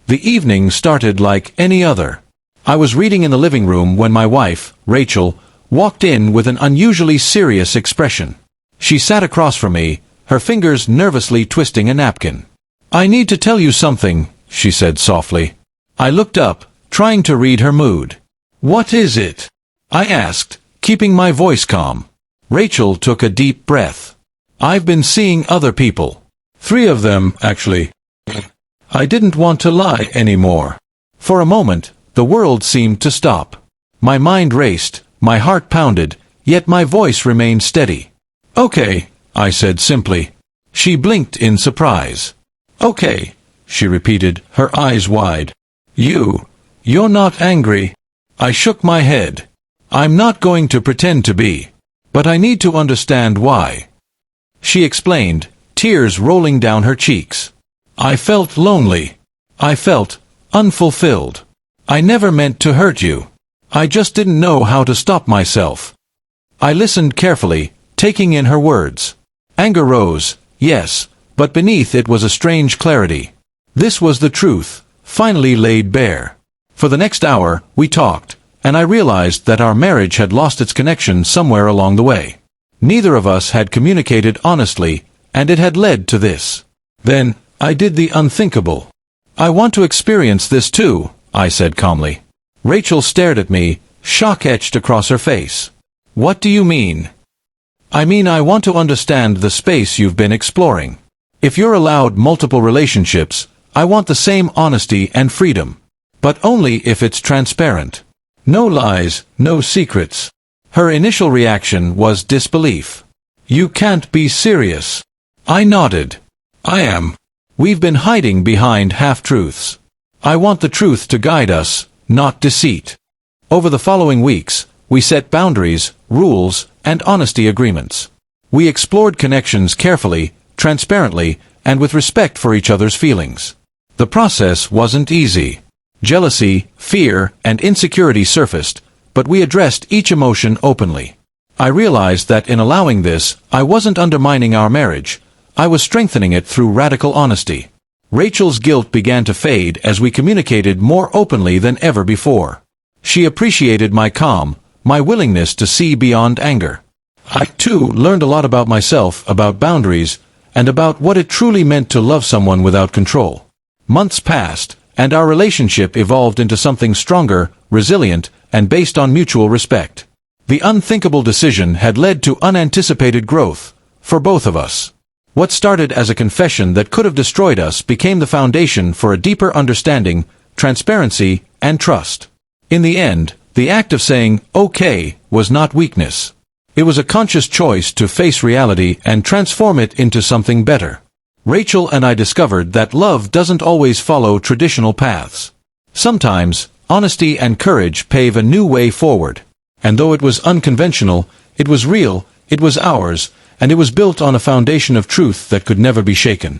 The evening started like any other. I was reading in the living room when my wife, Rachel, walked in with an unusually serious expression. She sat across from me, her fingers nervously twisting a napkin. "I need to tell you something," she said softly. I looked up, trying to read her mood. "What is it?" I asked, keeping my voice calm. Rachel took a deep breath. "I've been seeing other people. 3 of them, actually. I didn't want to lie anymore." For a moment, the world seemed to stop. My mind raced, my heart pounded, yet my voice remained steady. "Okay," I said simply. She blinked in surprise. "Okay," she repeated, her eyes wide. You're not angry?" I shook my head. "I'm not going to pretend to be. But I need to understand why." She explained, tears rolling down her cheeks. "I felt lonely. I felt unfulfilled. I never meant to hurt you. I just didn't know how to stop myself." I listened carefully, taking in her words. Anger rose, yes, but beneath it was a strange clarity. This was the truth, finally laid bare. For the next hour, we talked, and I realized that our marriage had lost its connection somewhere along the way. Neither of us had communicated honestly, and it had led to this. Then, I did the unthinkable. "I want to experience this too," I said calmly. Rachel stared at me, shock etched across her face. "What do you mean?" "I mean I want to understand the space you've been exploring. If you're allowed multiple relationships, I want the same honesty and freedom. But only if it's transparent. No lies, no secrets." Her initial reaction was disbelief. "You can't be serious." I nodded. "I am. We've been hiding behind half-truths. I want the truth to guide us, not deceit." Over the following weeks, we set boundaries, rules, and honesty agreements. We explored connections carefully, transparently, and with respect for each other's feelings. The process wasn't easy. Jealousy, fear, and insecurity surfaced, but we addressed each emotion openly. I realized that in allowing this, I wasn't undermining our marriage. I was strengthening it through radical honesty. Rachel's guilt began to fade as we communicated more openly than ever before. She appreciated my calm, my willingness to see beyond anger. I, too, learned a lot about myself, about boundaries, and about what it truly meant to love someone without control. Months passed, and our relationship evolved into something stronger, resilient, and based on mutual respect. The unthinkable decision had led to unanticipated growth, for both of us. What started as a confession that could have destroyed us became the foundation for a deeper understanding, transparency, and trust. In the end, the act of saying, "okay," was not weakness. It was a conscious choice to face reality and transform it into something better. Rachel and I discovered that love doesn't always follow traditional paths. Sometimes, honesty and courage pave a new way forward. And though it was unconventional, it was real, it was ours, and it was built on a foundation of truth that could never be shaken.